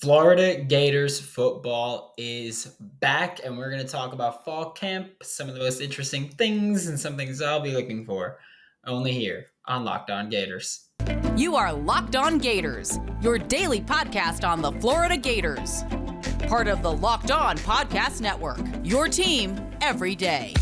Florida Gators football is back, and we're going to talk about fall camp, some of the most interesting things, and some things I'll be looking for only here on Locked On Gators. You are Locked On Gators, your daily podcast on the Florida Gators. Part of the Locked On Podcast Network, your team every day.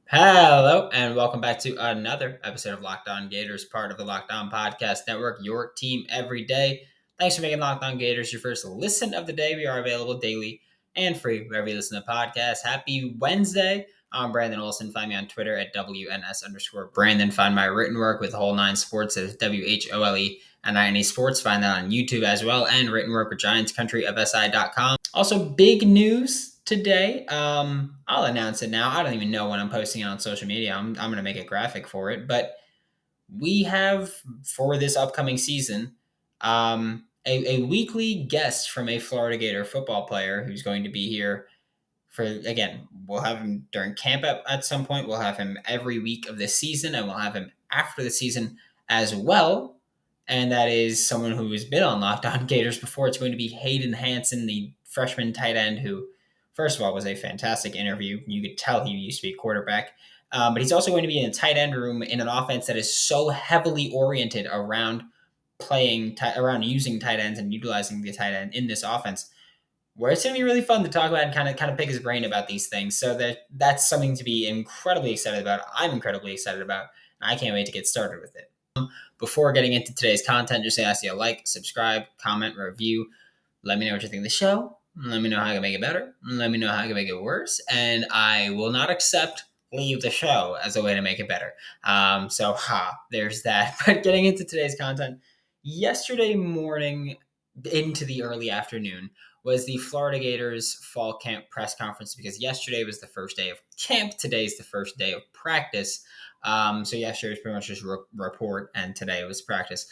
Hello, and welcome back to another episode of Locked On Gators, part of the Locked On Podcast Network, your team every day. Thanks for making Locked On Gators your first listen of the day. We are available daily and free wherever you listen to podcasts. Happy Wednesday. I'm Brandon Olson. Find me on Twitter at WNS_Brandon. Find my written work with Whole Nine Sports at WHOLE9 Sports. Find that on YouTube as well, and written work with GiantsCountryofSI.com. Also, big news today. I'll announce it now. I don't even know when I'm posting it on social media. I'm going to make a graphic for it. We have, for this upcoming season, a weekly guest from a Florida Gator football player who's going to be here we'll have him during camp at some point. We'll have him every week of the season, and we'll have him after the season as well. And that is someone who has been on Locked On Gators before. It's going to be Hayden Hanson, the freshman tight end who, first of all, was a fantastic interview. You could tell he used to be a quarterback. But he's also going to be in a tight end room in an offense that is so heavily oriented around around using tight ends and utilizing the tight end in this offense, where it's going to be really fun to talk about and kind of pick his brain about these things. So that's something to be incredibly excited about. I'm incredibly excited about, and I can't wait to get started with it. Before getting into today's content, just ask you to like, subscribe, comment, review. Let me know what you think of the show. Let me know how I can make it better. Let me know how I can make it worse. And I will not accept leave the show as a way to make it better. There's that. But getting into today's content, yesterday morning into the early afternoon was the Florida Gators fall camp press conference, because yesterday was the first day of camp. Today's the first day of practice. So yesterday was pretty much just report, and today was practice.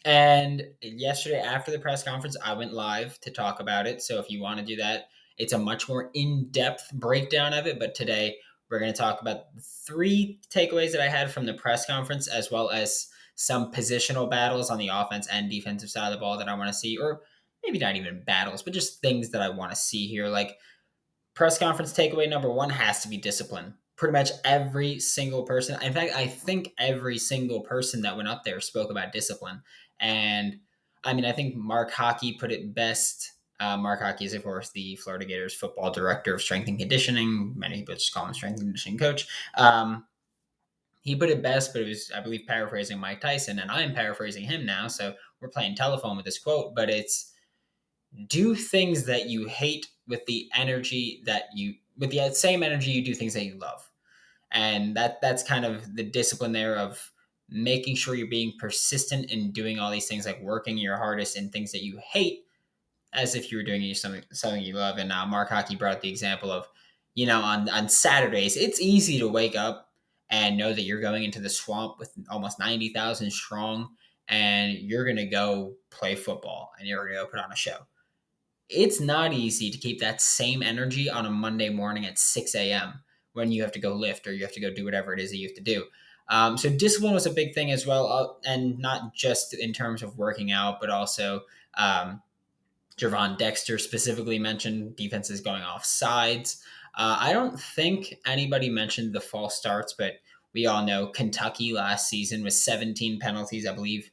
And yesterday after the press conference, I went live to talk about it. So if you want to do that, it's a much more in-depth breakdown of it. But today we're going to talk about 3 takeaways that I had from the press conference, as well as some positional battles on the offense and defensive side of the ball that I want to see, or maybe not even battles, but just things that I want to see here. Like, press conference takeaway number 1 has to be discipline. Pretty much every single person, in fact, I think every single person that went up there spoke about discipline. And I mean, I think Mark Hockey put it best. Mark Hockey is, of course, the Florida Gators football director of strength and conditioning. Many people just call him strength and conditioning coach. He put it best, but it was, I believe, paraphrasing Mike Tyson, and I'm paraphrasing him now. So we're playing telephone with this quote, but it's, do things that you hate with the same energy you do things that you love. And that's kind of the discipline there of making sure you're being persistent in doing all these things, like working your hardest in things that you hate, as if you were doing something you love. And Mark Hockey brought up the example of, on Saturdays, it's easy to wake up and know that you're going into the swamp with almost 90,000 strong, and you're going to go play football and you're going to go put on a show. It's not easy to keep that same energy on a Monday morning at 6 a.m. when you have to go lift or you have to go do whatever it is that you have to do. So discipline was a big thing as well, and not just in terms of working out, but also Gervon Dexter specifically mentioned defenses going off sides. I don't think anybody mentioned the false starts, but we all know Kentucky last season was 17 penalties, I believe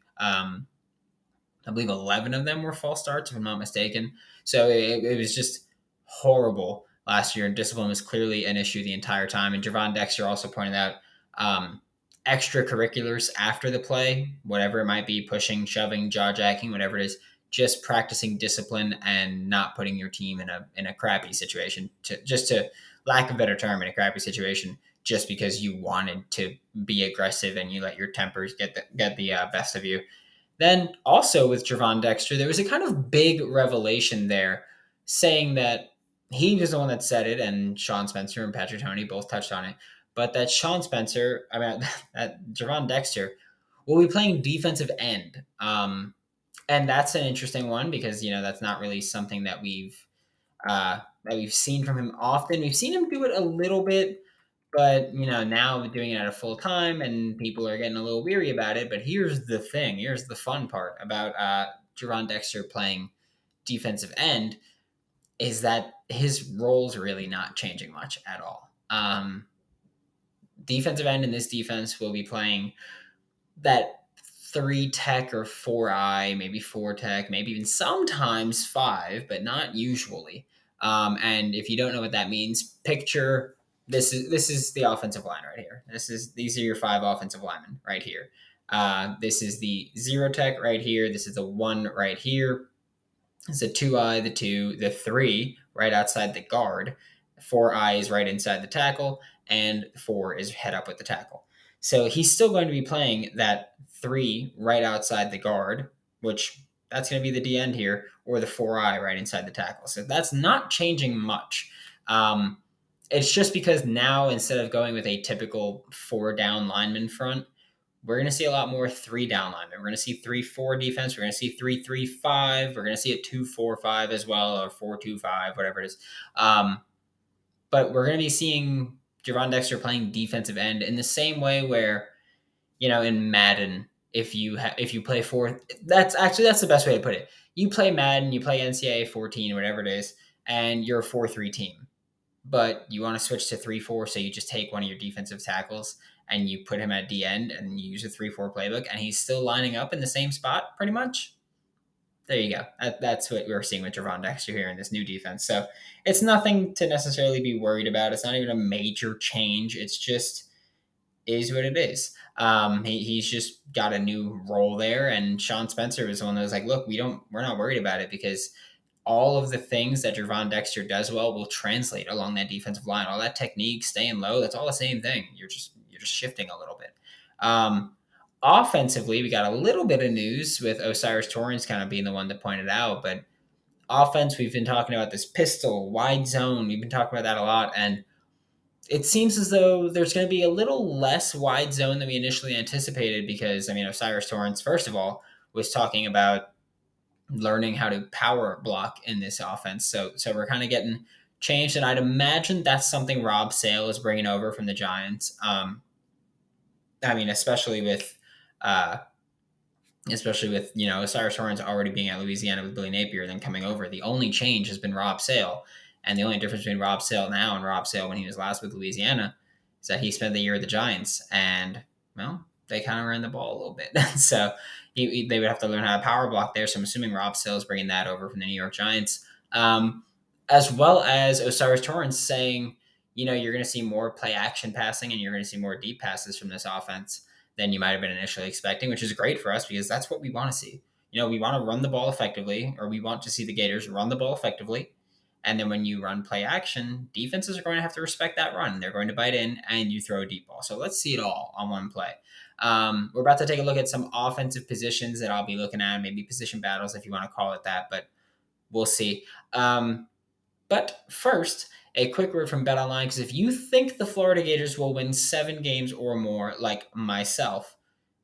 11 of them were false starts, if I'm not mistaken. So it was just horrible last year, and discipline was clearly an issue the entire time. And Gervon Dexter also pointed out extracurriculars after the play, whatever it might be, pushing, shoving, jaw jacking, whatever it is, just practicing discipline and not putting your team in a crappy situation, to lack of a better term, in a crappy situation, just because you wanted to be aggressive and you let your tempers get the best of you. Then also with Gervon Dexter, there was a kind of big revelation there, saying that he was the one that said it, and Sean Spencer and Patrick Toney both touched on it, but that that Gervon Dexter will be playing defensive end. And that's an interesting one because, that's not really something that we've seen from him often. We've seen him do it a little bit, but now doing it at a full time, and people are getting a little weary about it. But here's the thing: here's the fun part about Gervon Dexter playing defensive end is that his role's really not changing much at all. Defensive end in this defense will be playing that 3 tech or 4 eye, maybe 4 tech, maybe even sometimes 5, but not usually. And if you don't know what that means, picture this is the offensive line right here. These are your 5 offensive linemen right here. This is the 0 tech right here. This is the 1 right here. It's a 2 eye, the 2, the 3 right outside the guard. 4 eye is right inside the tackle, and 4 is head up with the tackle. So he's still going to be playing that 3 right outside the guard, which that's going to be the D end here, or the 4 eye right inside the tackle. So that's not changing much. It's just because now instead of going with a typical 4 down lineman front, we're going to see a lot more 3 down linemen. We're going to see 3-4 defense. We're going to see 3-3-5. We're going to see a 2-4-5 as well, or 4-2-5, whatever it is. But we're going to be seeing Gervon Dexter playing defensive end in the same way where, in Madden, if you play that's the best way to put it. You play Madden, you play NCAA 14, whatever it is, and you're a 4-3 team. But you want to switch to 3-4, so you just take one of your defensive tackles and you put him at D end and you use a 3-4 playbook, and he's still lining up in the same spot pretty much. There you go. That's what we're seeing with Gervon Dexter here in this new defense. So it's nothing to necessarily be worried about. It's not even a major change. It's just is what it is. He's just got a new role there, and Sean Spencer was the one that was like, "Look, we're not worried about it because all of the things that Gervon Dexter does well will translate along that defensive line. All that technique, staying low, that's all the same thing. You're just shifting a little bit." Offensively, we got a little bit of news with Osiris Torrance kind of being the one that pointed out, but offense, we've been talking about this pistol, wide zone. We've been talking about that a lot, and it seems as though there's going to be a little less wide zone than we initially anticipated because, Osiris Torrance, first of all, was talking about learning how to power block in this offense. So we're kind of getting changed, and I'd imagine that's something Rob Sale is bringing over from the Giants. Especially with Osiris Torrance already being at Louisiana with Billy Napier, then coming over. The only change has been Rob Sale, and the only difference between Rob Sale now and Rob Sale when he was last with Louisiana is that he spent the year with the Giants, and they kind of ran the ball a little bit. So they would have to learn how to power block there. So I'm assuming Rob Sale is bringing that over from the New York Giants, as well as Osiris Torrance saying, you're going to see more play action passing and you're going to see more deep passes from this offense than you might have been initially expecting, which is great for us because that's what we want to see. We want to run the ball effectively, or we want to see the Gators run the ball effectively. And then when you run play action, defenses are going to have to respect that run. They're going to bite in and you throw a deep ball. So let's see it all on one play. We're about to take a look at some offensive positions that I'll be looking at, maybe position battles if you want to call it that, but we'll see. But first, a quick word from BetOnline, because if you think the Florida Gators will win 7 games or more, like myself,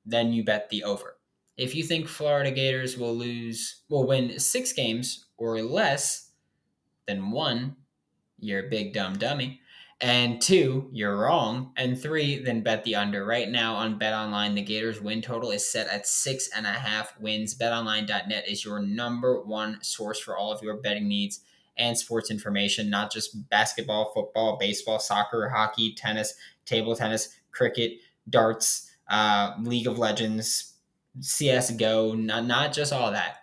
then you bet the over. If you think Florida Gators will win 6 games or less, then 1, you're a big dumb dummy. And 2, you're wrong. And 3, then bet the under. Right now on BetOnline, the Gators win total is set at 6.5 wins. BetOnline.net is your number 1 source for all of your betting needs and sports information, not just basketball, football, baseball, soccer, hockey, tennis, table tennis, cricket, darts, League of Legends, CSGO, not just all that,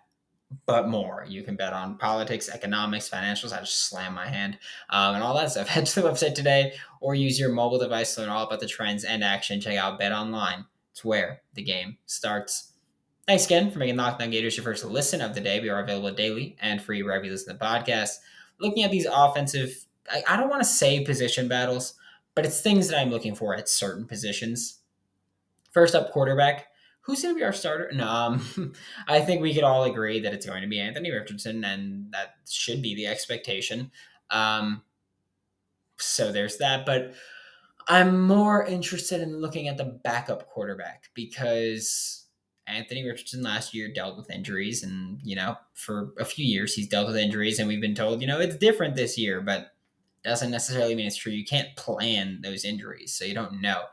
but more. You can bet on politics, economics, financials. I just slammed my hand, and all that stuff. Head to the website today or use your mobile device to learn all about the trends and action. Check out BetOnline. It's where the game starts. Thanks again for making Locked On Gators your first listen of the day. We are available daily and free wherever you listen to the podcast. Looking at these offensive, I don't want to say position battles, but it's things that I'm looking for at certain positions. First up, quarterback. Who's going to be our starter? No, I think we could all agree that it's going to be Anthony Richardson, and that should be the expectation. So there's that. But I'm more interested in looking at the backup quarterback because Anthony Richardson last year dealt with injuries, and for a few years he's dealt with injuries, and we've been told it's different this year, but doesn't necessarily mean it's true. You can't plan those injuries, so you don't know.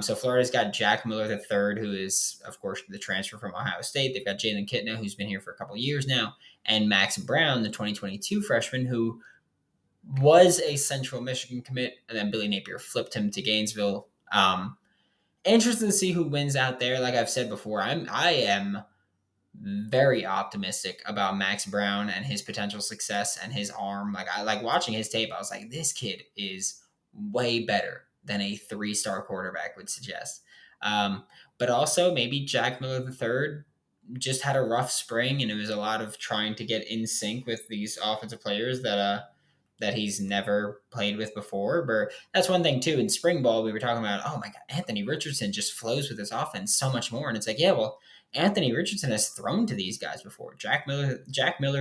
So Florida's got Jack Miller III, who is, of course, the transfer from Ohio State. They've got Jalen Kitna, who's been here for a couple of years now, and Max Brown, the 2022 freshman, who was a Central Michigan commit, and then Billy Napier flipped him to Gainesville. Interested to see who wins out there. Like I've said before, I am very optimistic about Max Brown and his potential success and his arm. Like I like watching his tape. I was like, this kid is way better than a 3-star quarterback would suggest. But also maybe Jack Miller III just had a rough spring, and it was a lot of trying to get in sync with these offensive players that he's never played with before. But that's one thing too. In spring ball, we were talking about, oh my God, Anthony Richardson just flows with this offense so much more. And it's like, yeah, well, Anthony Richardson has thrown to these guys before. Jack Miller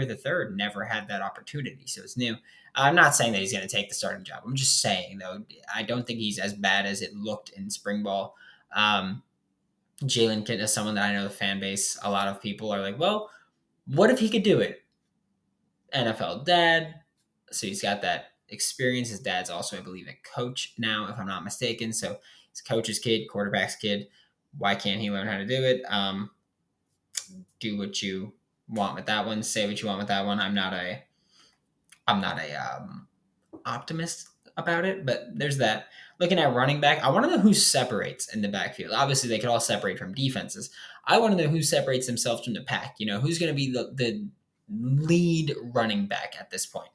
III never had that opportunity, so it's new. I'm not saying that he's going to take the starting job. I'm just saying, though, I don't think he's as bad as it looked in spring ball. Jalen Kitna is someone that I know the fan base, a lot of people are like, well, what if he could do it? NFL dad, so he's got that experience. His dad's also, I believe, a coach now, if I'm not mistaken. So he's coach's kid, quarterback's kid. Why can't he learn how to do it? Do what you want with that one. Say what you want with that one. I'm not a optimist about it, but there's that. Looking at running back, I want to know who separates in the backfield. Obviously, they could all separate from defenses. I want to know who separates themselves from the pack. Who's going to be the lead running back at this point.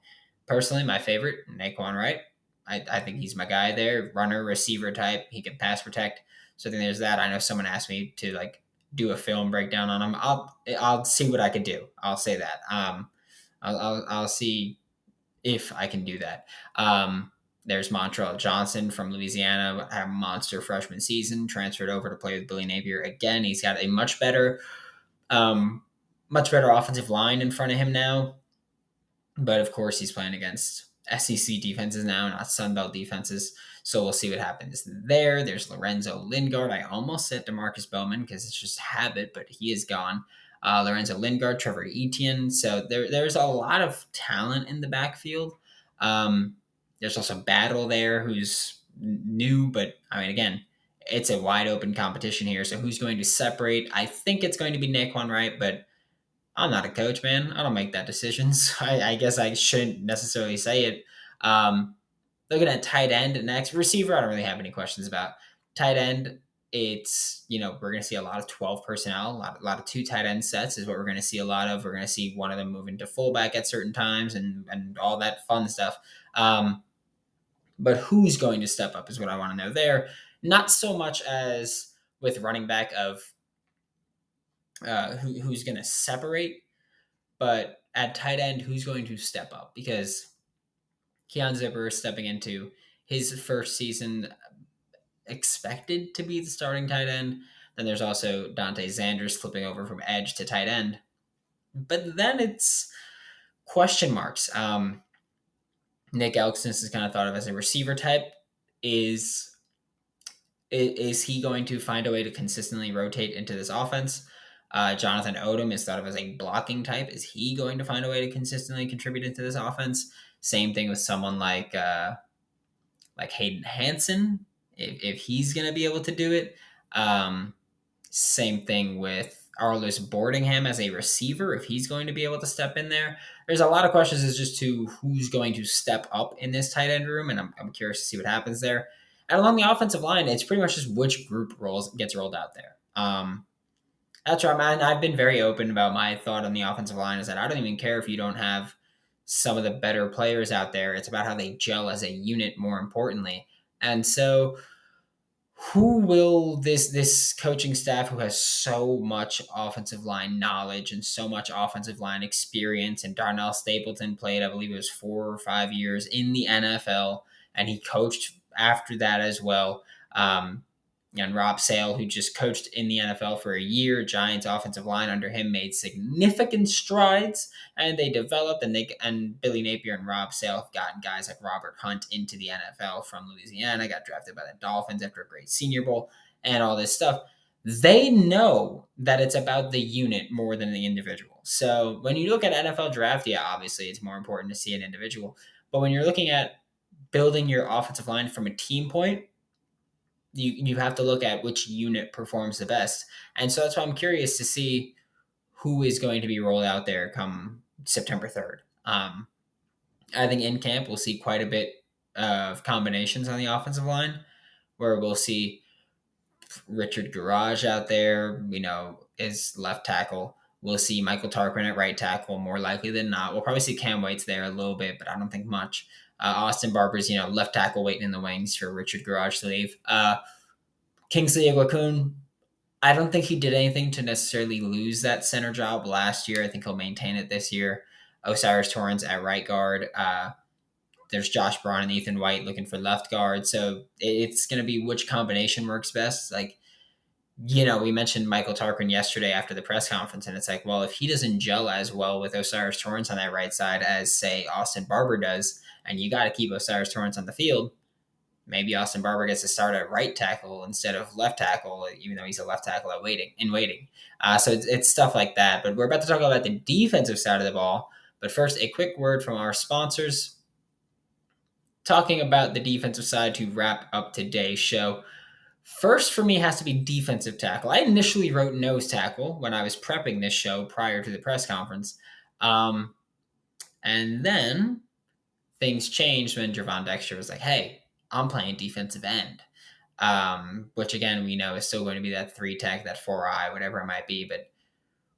Personally, my favorite, Naquan Wright. I think he's my guy there. Runner, receiver type. He can pass protect. So I think there's that. I know someone asked me to do a film breakdown on him. I'll see what I can do. I'll say that. I'll see if I can do that. There's Montreal Johnson from Louisiana, had a monster freshman season, transferred over to play with Billy Napier again. He's got a much better offensive line in front of him now. But of course, he's playing against SEC defenses now, not Sunbelt defenses. So we'll see what happens there. There's Lorenzo Lingard. I almost said DeMarcus Bowman because it's just habit, but he is gone. Lorenzo Lingard, Trevor Etienne. So there's a lot of talent in the backfield. There's also Battle there, who's new, but I mean, again, it's a wide open competition here. So who's going to separate? I think it's going to be Naquan Wright, but I'm not a coach, man. I don't make that decisions. I guess I shouldn't necessarily say it. Looking at tight end next. Receiver, I don't really have any questions about. Tight end, it's, we're going to see a lot of 12 personnel. A lot of 2 tight end sets is what we're going to see a lot of. We're going to see one of them moving to fullback at certain times and all that fun stuff. But who's going to step up is what I want to know there. Not so much as with running back of who's going to separate, but at tight end, who's going to step up? Because Keon Zipper is stepping into his first season expected to be the starting tight end. Then there's also Dante Zanders flipping over from edge to tight end. But then it's question marks. Nick Elksnis is kind of thought of as a receiver type. Is he going to find a way to consistently rotate into this offense? Jonathan Odom is thought of as a blocking type. Is he going to find a way to consistently contribute into this offense? Same thing with someone like Hayden Hansen, if he's going to be able to do it. Same thing with Arliss Boardingham as a receiver, if he's going to be able to step in there. There's a lot of questions as just to who's going to step up in this tight end room, and I'm curious to see what happens there. And along the offensive line, it's pretty much just which group gets rolled out there. That's right, man. I've been very open about my thought on the offensive line is that I don't even care if you don't have some of the better players out there. It's about how they gel as a unit, more importantly. And so who will this coaching staff who has so much offensive line knowledge and so much offensive line experience, and Darnell Stapleton played, I believe it was 4 or 5 years in the NFL, and he coached after that as well. And Rob Sale, who just coached in the NFL for a year, Giants offensive line under him made significant strides, and they developed. And Billy Napier and Rob Sale have gotten guys like Robert Hunt into the NFL from Louisiana, got drafted by the Dolphins after a great Senior Bowl, and all this stuff. they know that it's about the unit more than the individual. So when you look at NFL draft, yeah, obviously it's more important to see an individual. But when you're looking at building your offensive line from a team point, you have to look at which unit performs the best. And so that's why I'm curious to see who is going to be rolled out there come September 3rd. I think in camp we'll see quite a bit of combinations on the offensive line where we'll see Richard Garage out there, is left tackle. We'll see Michael Tarquin at right tackle more likely than not. We'll probably see Cam Waits there a little bit, but I don't think much. Austin Barber's, left tackle waiting in the wings for Richard Garage to leave. Kingsley Aguakun, I don't think he did anything to necessarily lose that center job last year. I think he'll maintain it this year. Osiris Torrance at right guard. There's Josh Braun and Ethan White looking for left guard. So it's going to be which combination works best. Like, we mentioned Michael Tarquin yesterday after the press conference, and it's like, well, if he doesn't gel as well with Osiris Torrance on that right side as, say, Austin Barber does, and you got to keep Osiris Torrance on the field, maybe Austin Barber gets to start at right tackle instead of left tackle, even though he's a left tackle in waiting. So it's stuff like that. But we're about to talk about the defensive side of the ball. But first, a quick word from our sponsors. Talking about the defensive side to wrap up today's show. First for me has to be defensive tackle. I initially wrote nose tackle when I was prepping this show prior to the press conference. And then things changed when Gervon Dexter was like, hey, I'm playing defensive end. Which again, we know is still going to be that 3 tech, that 4i, whatever it might be. But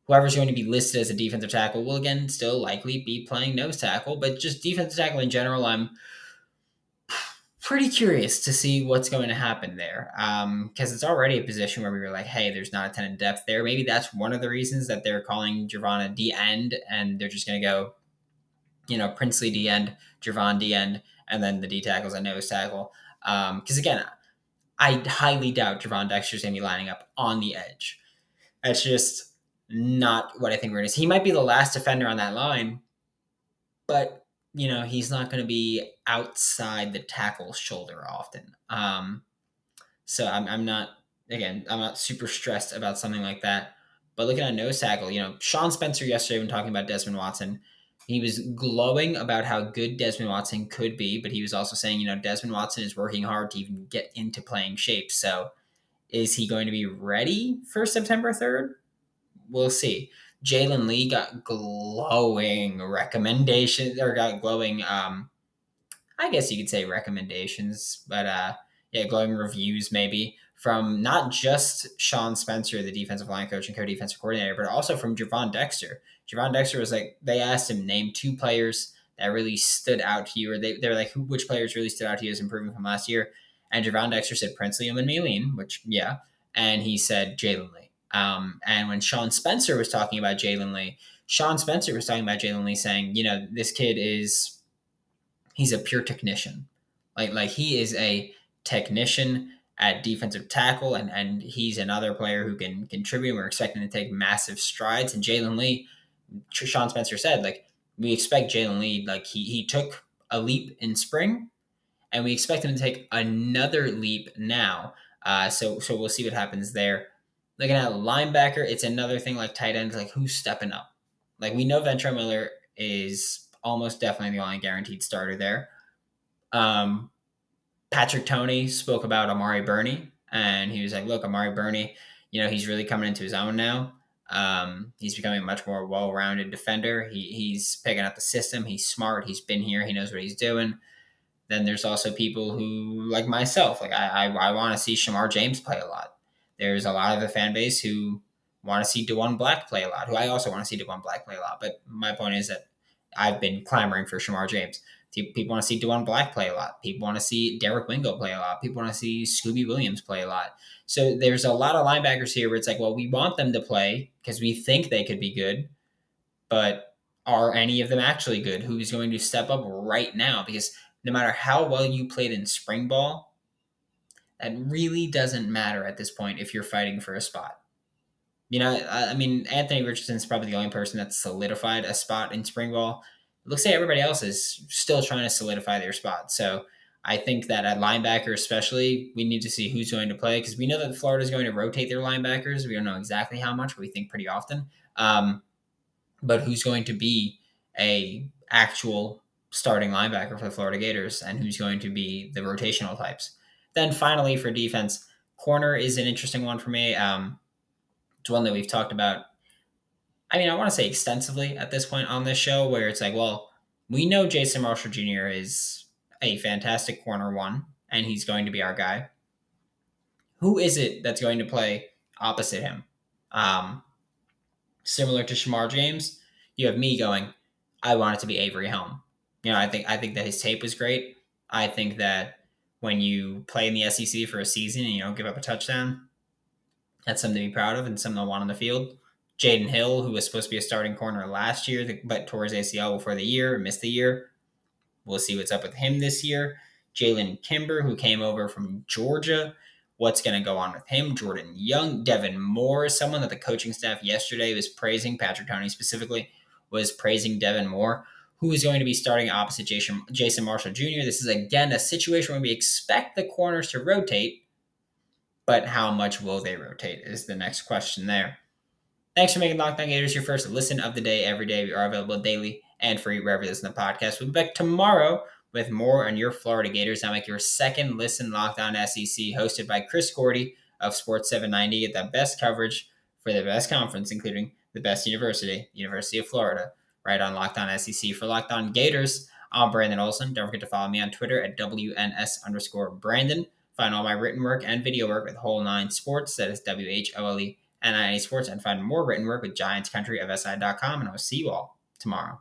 whoever's going to be listed as a defensive tackle will again still likely be playing nose tackle. But just defensive tackle in general, I'm pretty curious to see what's going to happen there. Because it's already a position where we were like, hey, there's not a ton of depth there. Maybe that's one of the reasons that they're calling Gervon a D end, and they're just going to go, Princely D end, Gervon D end, and then the D tackle's a nose tackle. Because again, I highly doubt Gervon Dexter's going to be lining up on the edge. That's just not what I think we're going to see. He might be the last defender on that line, but he's not going to be outside the tackle's shoulder often. So I'm not super stressed about something like that. But looking at nose tackle, Sean Spencer yesterday when talking about Desmond Watson, he was glowing about how good Desmond Watson could be, but he was also saying, Desmond Watson is working hard to even get into playing shape. So is he going to be ready for September 3rd? We'll see. Jalen Lee got glowing recommendations, or got glowing, I guess you could say recommendations, but glowing reviews maybe from not just Sean Spencer, the defensive line coach and co-defensive coordinator, but also from Gervon Dexter. Gervon Dexter was like, they asked him name 2 players that really stood out to you, or they were like, which players really stood out to you as improving from last year? And Gervon Dexter said Princely and Maylene, which, yeah. And he said Jalen Lee. And when Sean Spencer was talking about Jalen Lee, saying, this kid he's a pure technician. Like he is a technician at defensive tackle, and he's another player who can contribute. We're expecting to take massive strides. And Jalen Lee, Sean Spencer said, like, we expect Jalen Lee, like he took a leap in spring, and we expect him to take another leap now. So we'll see what happens there. Looking at linebacker, it's another thing like tight ends, like who's stepping up. Like we know Ventrell Miller is almost definitely the only guaranteed starter there. Patrick Toney spoke about Amari Burney, and he was like, look, Amari Burney, he's really coming into his own now. He's becoming a much more well-rounded defender. He's picking up the system. He's smart. He's been here. He knows what he's doing. Then there's also people who, like myself, like I want to see Shamar James play a lot. There's a lot of the fan base who want to see DeJuan Black play a lot, who I also want to see DeJuan Black play a lot. But my point is that I've been clamoring for Shamar James. People want to see DeJuan Black play a lot. People want to see Derek Wingo play a lot. People want to see Scooby Williams play a lot. So there's a lot of linebackers here where it's like, well, we want them to play because we think they could be good, but are any of them actually good? Who's going to step up right now? Because no matter how well you played in spring ball, that really doesn't matter at this point if you're fighting for a spot. Anthony Richardson's probably the only person that's solidified a spot in spring ball. It looks like everybody else is still trying to solidify their spot. So I think that at linebacker especially, we need to see who's going to play because we know that Florida is going to rotate their linebackers. We don't know exactly how much, but we think pretty often. But who's going to be a actual starting linebacker for the Florida Gators and who's going to be the rotational types. Then finally for defense, corner is an interesting one for me. It's one that we've talked about. I mean, I want to say extensively at this point on this show, where it's like, well, we know Jason Marshall Jr. is a fantastic corner one, and he's going to be our guy. Who is it that's going to play opposite him? Similar to Shamar James, you have me going, I want it to be Avery Helm. I think that his tape was great. I think that when you play in the SEC for a season and you don't give up a touchdown, that's something to be proud of and something I want on the field. Jaden Hill, who was supposed to be a starting corner last year, but tore his ACL before the year, missed the year. We'll see what's up with him this year. Jalen Kimber, who came over from Georgia. What's going to go on with him? Jordan Young, Devin Moore, someone that the coaching staff yesterday was praising, Patrick Toney specifically, was praising Devin Moore, who is going to be starting opposite Jason Marshall Jr. This is, again, a situation where we expect the corners to rotate, but how much will they rotate is the next question there. Thanks for making Locked On Gators your first listen of the day every day. We are available daily and free wherever you listen to the podcast. We'll be back tomorrow with more on your Florida Gators. Now make your second listen Locked On SEC, hosted by Chris Gordy of Sports 790. Get the best coverage for the best conference, including the best university, University of Florida, right on Locked On SEC. For Locked On Gators, I'm Brandon Olson. Don't forget to follow me on Twitter at WNS_Brandon. Find all my written work and video work with Whole Nine Sports. That is WHOLE and NIA Sports, and find more written work with Giants Country of SI.com. And I'll see you all tomorrow.